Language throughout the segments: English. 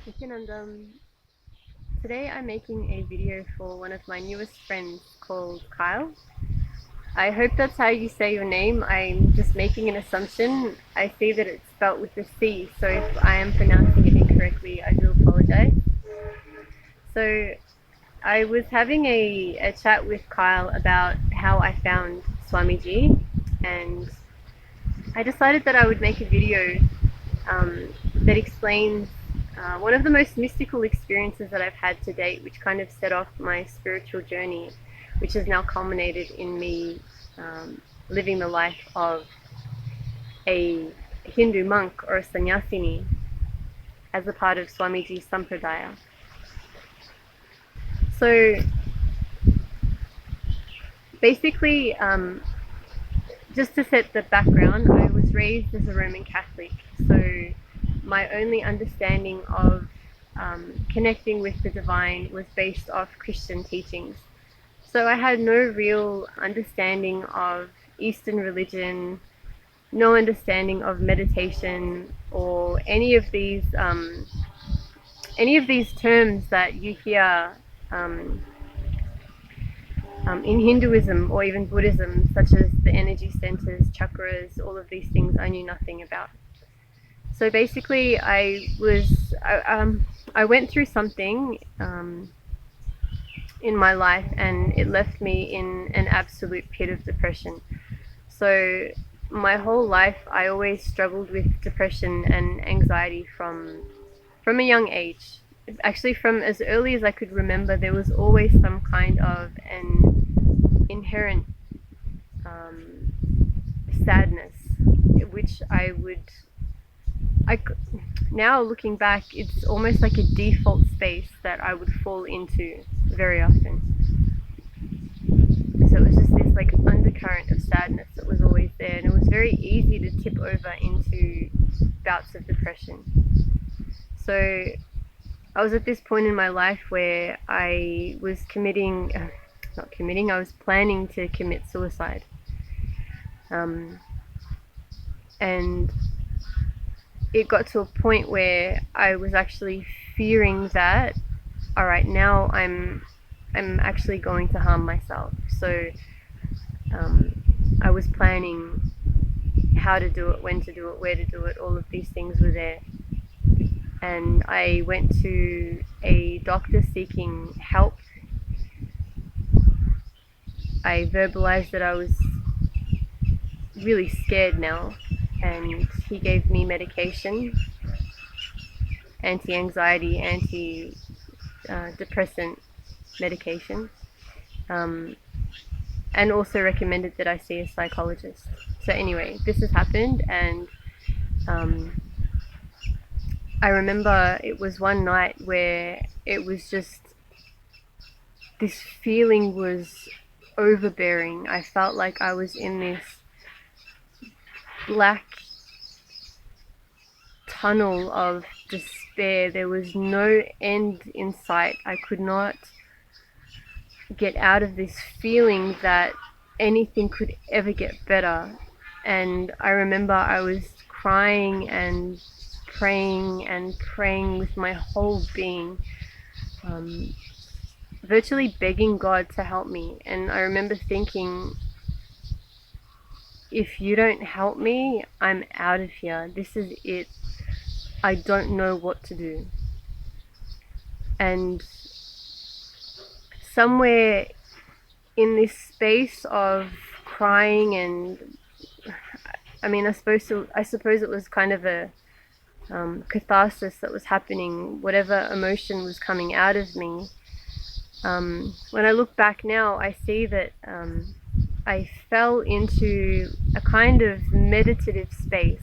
And today I'm making a video for one of my newest friends called Kyle. I hope that's how you say your name. I'm just making an assumption. I see that it's spelt with a C, so if I am pronouncing it incorrectly, I do apologize. So I was having a chat with Kyle about how I found Swamiji, and I decided that I would make a video that explains one of the most mystical experiences that I've had to date, which kind of set off my spiritual journey, which has now culminated in me living the life of a Hindu monk or a sannyasini as a part of Swamiji Sampradaya. So basically, just to set the background, I was raised as a Roman Catholic, so my only understanding of connecting with the divine was based off Christian teachings. So I had no real understanding of Eastern religion, no understanding of meditation or any of these terms that you hear um, in Hinduism or even Buddhism, such as the energy centers, chakras, all of these things I knew nothing about. So basically, I went through something in my life, and it left me in an absolute pit of depression. So my whole life, I always struggled with depression and anxiety from a young age. Actually, from as early as I could remember, there was always some kind of an inherent um, sadness, which I now looking back, it's almost like a default space that I would fall into very often. So it was just this like undercurrent of sadness that was always there, and it was very easy to tip over into bouts of depression. So I was at this point in my life where I was I was planning to commit suicide. And it got to a point where I was actually fearing that, all right, now I'm actually going to harm myself. So I was planning how to do it, when to do it, where to do it. All of these things were there, and I went to a doctor seeking help. I verbalized that I was really scared now, and he gave me medication, anti-anxiety, anti-depressant medication, and also recommended that I see a psychologist. So anyway, this has happened, and I remember it was one night where it was just, this feeling was overbearing. I felt like I was in this black tunnel of despair. There was no end in sight. I could not get out of this feeling that anything could ever get better. And I remember I was crying and praying with my whole being, virtually begging God to help me. And I remember thinking, if you don't help me, I'm out of here. This is it. I don't know what to do. And somewhere in this space of crying, and I suppose it was kind of a catharsis that was happening, whatever emotion was coming out of me. When I look back now, I see that I fell into a kind of meditative space.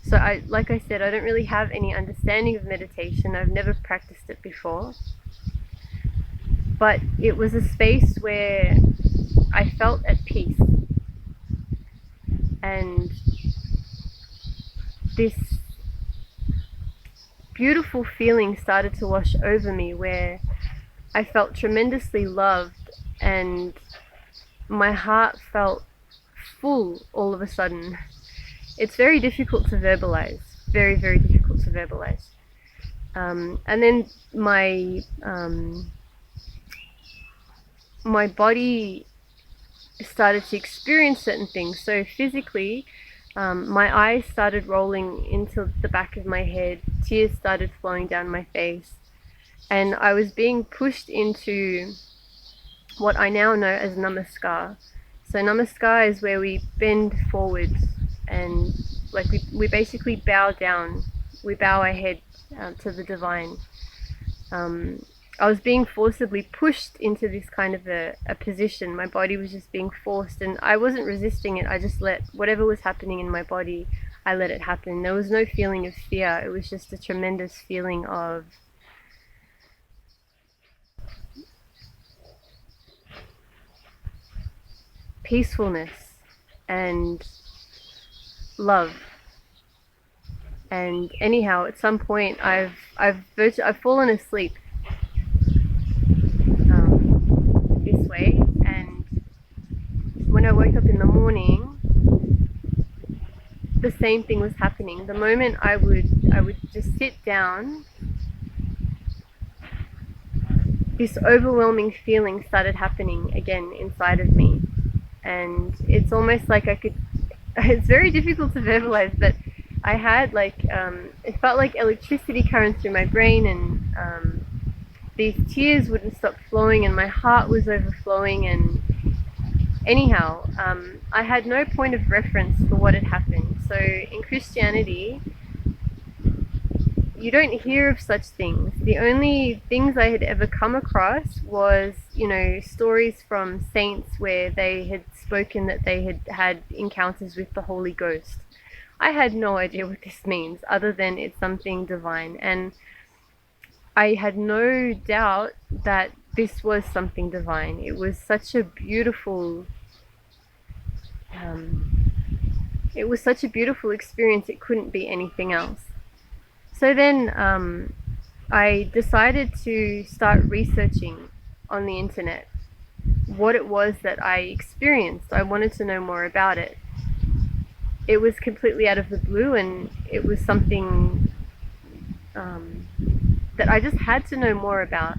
So like I said, I don't really have any understanding of meditation. I've never practiced it before. But it was a space where I felt at peace. And this beautiful feeling started to wash over me, where I felt tremendously loved, and my heart felt full all of a sudden. It's very difficult to verbalize. Very, very difficult to verbalize. And then my body started to experience certain things. So physically, my eyes started rolling into the back of my head, tears started flowing down my face, and I was being pushed into what I now know as namaskar. So namaskar is where we bend forward and like we basically bow down, we bow our head to the divine. I was being forcibly pushed into this kind of a position. My body was just being forced, and I wasn't resisting it. I just let whatever was happening in my body, I let it happen. There was no feeling of fear. It was just a tremendous feeling of peacefulness and love. And anyhow, at some point, I've fallen asleep this way, and when I woke up in the morning, the same thing was happening. The moment I would just sit down, this overwhelming feeling started happening again inside of me, and it's almost like I could. It's very difficult to verbalize, but I had it felt like electricity current through my brain, and these tears wouldn't stop flowing, and my heart was overflowing. And anyhow, I had no point of reference for what had happened. So in Christianity, you don't hear of such things. The only things I had ever come across was, stories from saints where they had spoken that they had had encounters with the Holy Ghost. I had no idea what this means, other than it's something divine. And I had no doubt that this was something divine. It was such a beautiful, experience. It couldn't be anything else. So then I decided to start researching on the internet what it was that I experienced. I wanted to know more about it. It was completely out of the blue, and it was something that I just had to know more about.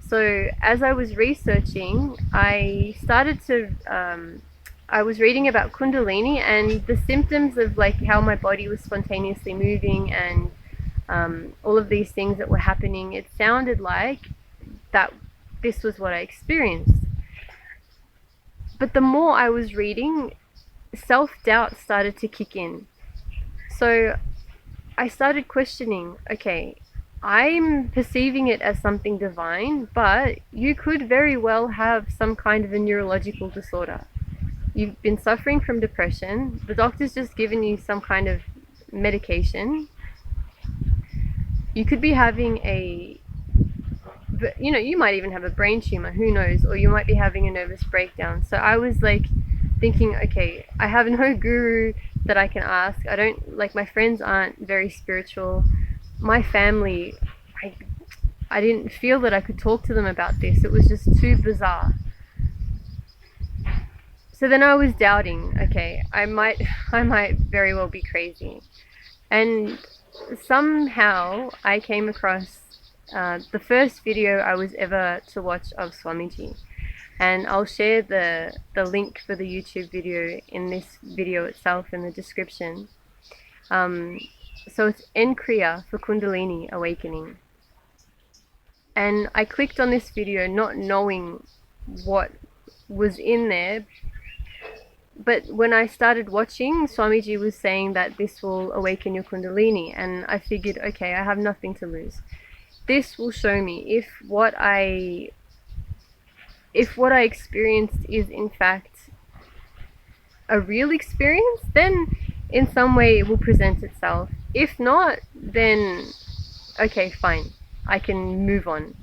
So as I was researching, I was reading about Kundalini and the symptoms of how my body was spontaneously moving, and all of these things that were happening. It sounded like that this was what I experienced. But the more I was reading, self-doubt started to kick in. So I started questioning, okay, I'm perceiving it as something divine, but you could very well have some kind of a neurological disorder. You've been suffering from depression, the doctor's just given you some kind of medication. You could be having you might even have a brain tumor, who knows, or you might be having a nervous breakdown. So I was thinking, okay, I have no guru that I can ask. I don't, my friends aren't very spiritual. My family, I didn't feel that I could talk to them about this. It was just too bizarre. So then I was doubting, okay, I might very well be crazy. And somehow I came across the first video I was ever to watch of Swamiji. And I'll share the link for the YouTube video in this video itself in the description. So it's Nkriya for Kundalini Awakening. And I clicked on this video not knowing what was in there. But when I started watching, Swamiji was saying that this will awaken your Kundalini. And I figured, okay, I have nothing to lose. This will show me if what I experienced is in fact a real experience, then in some way it will present itself. If not, then okay, fine, I can move on.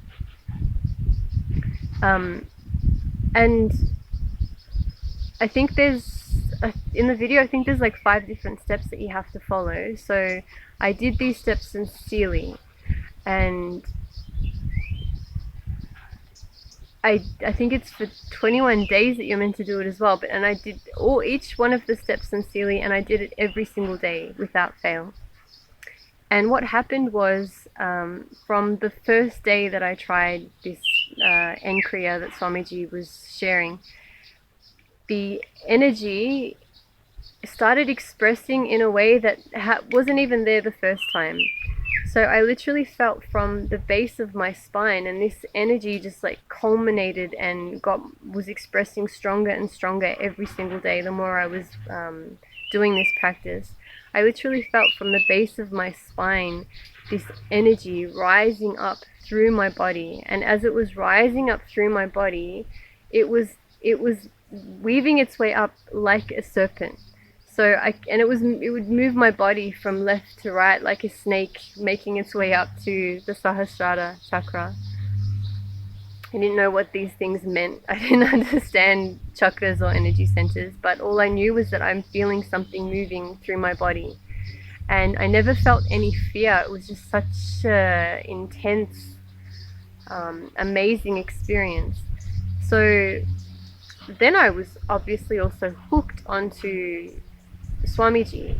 And I think in the video, I think there's 5 different steps that you have to follow. So I did these steps sincerely, and I think it's for 21 days that you're meant to do it as well. And I did each one of the steps sincerely, and I did it every single day without fail. And what happened was from the first day that I tried this Nkriya that Swamiji was sharing, the energy started expressing in a way that wasn't even there the first time. So I literally felt from the base of my spine, and this energy just like culminated and was expressing stronger and stronger every single day the more I was doing this practice. I literally felt from the base of my spine this energy rising up through my body, and as it was rising up through my body, it was weaving its way up like a serpent. So it would move my body from left to right like a snake, making its way up to the Sahasrara chakra. I didn't know what these things meant. I didn't understand chakras or energy centers, but all I knew was that I'm feeling something moving through my body. And I never felt any fear. It was just such an intense, amazing experience. So then I was obviously also hooked onto Swamiji.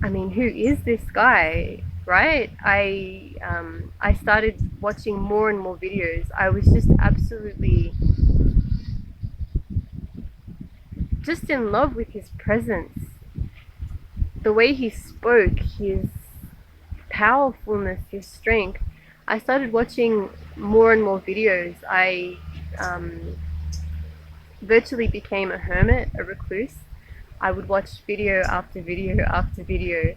I mean, who is this guy, right? I started watching more and more videos. I was just absolutely just in love with his presence. The way he spoke, his powerfulness, his strength. I started watching more and more videos. I virtually became a hermit, a recluse. I would watch video after video after video.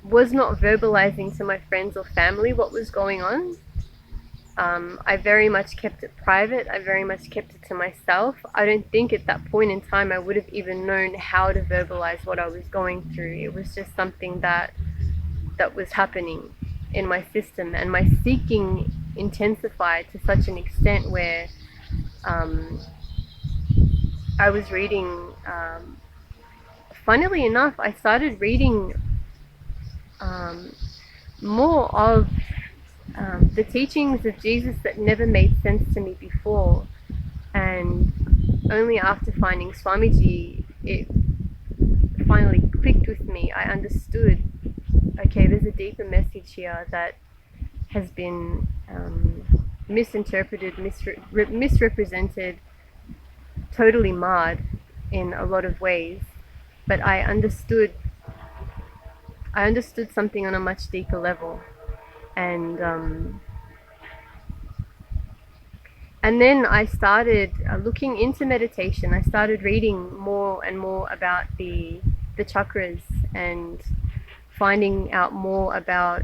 Was not verbalizing to my friends or family what was going on. I very much kept it private. I very much kept it to myself. I don't think at that point in time I would have even known how to verbalize what I was going through. It was just something that was happening in my system, and my seeking intensified to such an extent where I was reading, funnily enough, I started reading more of the teachings of Jesus that never made sense to me before. And only after finding Swamiji, it finally clicked with me. I understood, okay, there's a deeper message here that has been misinterpreted, misrepresented, totally marred in a lot of ways. But I understood something on a much deeper level. And then I started looking into meditation. I started reading more and more about the chakras, and finding out more about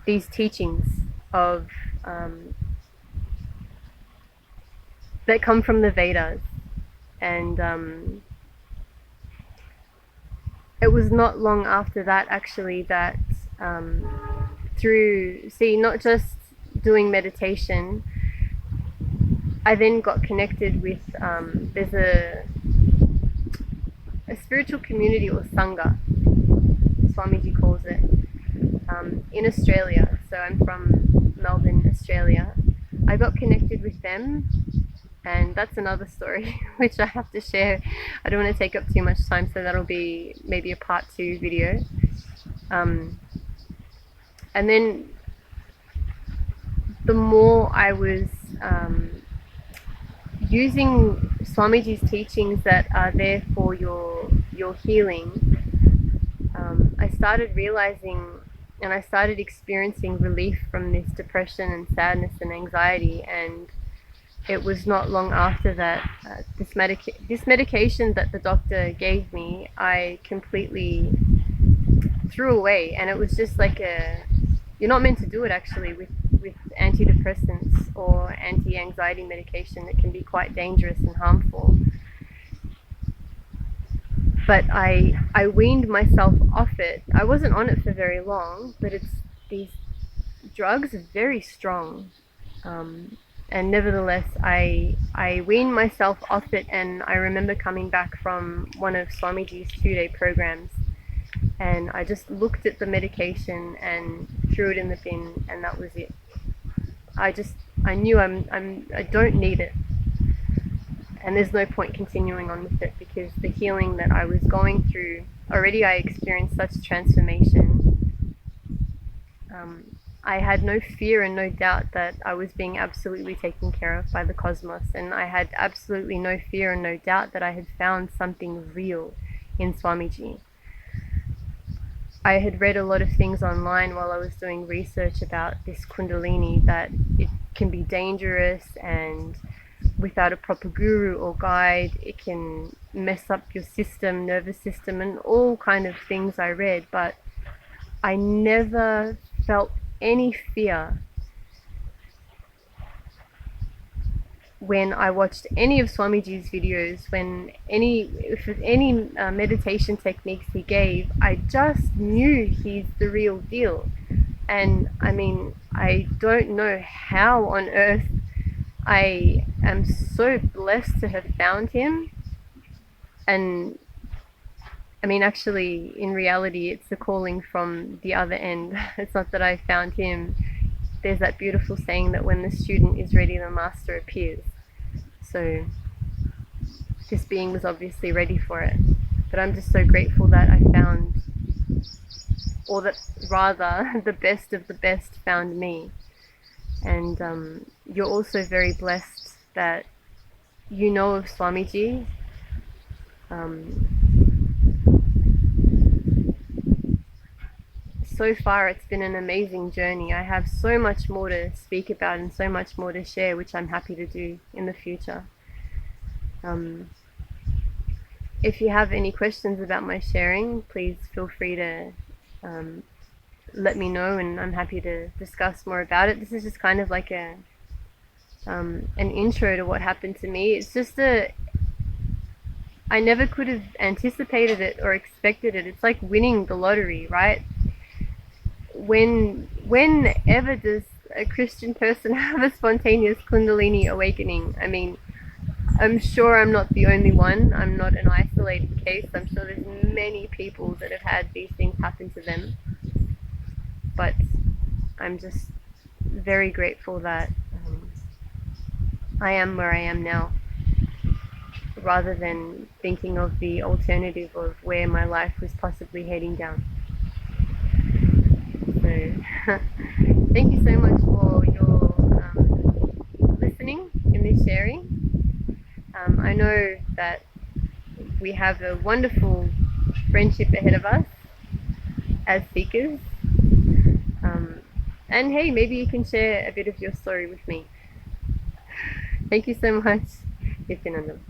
these teachings of that come from the Vedas. And it was not long after that, actually, that not just doing meditation, I then got connected with, there's a spiritual community, or Sangha, Swamiji calls it, in Australia. So I'm from Melbourne, Australia. I got connected with them, and that's another story which I have to share. I don't want to take up too much time, so that'll be maybe a part 2 video. And then the more I was using Swamiji's teachings that are there for your healing, I started realizing, and I started experiencing relief from this depression and sadness and anxiety. And it was not long after that this medication that the doctor gave me, I completely threw away. And it was just like you're not meant to do it, actually, with antidepressants or anti-anxiety medication. That can be quite dangerous and harmful. But I weaned myself off it. I wasn't on it for very long, but these drugs are very strong. And nevertheless, I weaned myself off it. And I remember coming back from one of Swamiji's 2-day programs, and I just looked at the medication and threw it in the bin, and that was it. I knew I don't need it. and there's no point continuing on with it, because the healing that I was going through already, I experienced such transformation. I had no fear and no doubt that I was being absolutely taken care of by the cosmos, and I had absolutely no fear and no doubt that I had found something real in Swamiji. I had read a lot of things online while I was doing research about this Kundalini, that it can be dangerous, and without a proper guru or guide, it can mess up your system, nervous system, and all kind of things I read. But I never felt any fear when I watched any of Swamiji's videos, when any meditation techniques he gave. I just knew he's the real deal. And I mean, I don't know how on earth I am so blessed to have found him. And I mean, actually, in reality, it's a calling from the other end. It's not that I found him. There's that beautiful saying that when the student is ready, the master appears. So this being was obviously ready for it. But I'm just so grateful that I found, or that rather, the best of the best found me. And you're also very blessed that you know of Swamiji. So far, it's been an amazing journey. I have so much more to speak about and so much more to share, which I'm happy to do in the future. If you have any questions about my sharing, please feel free to let me know, and I'm happy to discuss more about it. This is just kind of like an intro to what happened to me. It's just I never could have anticipated it or expected it. It's like winning the lottery, right? Whenever does a Christian person have a spontaneous Kundalini awakening? I mean, I'm sure I'm not the only one. I'm not an isolated case. I'm sure there's many people that have had these things happen to them. But I'm just very grateful that I am where I am now, rather than thinking of the alternative of where my life was possibly heading down. So thank you so much for your listening in this sharing. I know that we have a wonderful friendship ahead of us as seekers. And hey, maybe you can share a bit of your story with me. Thank you so much. Deepening.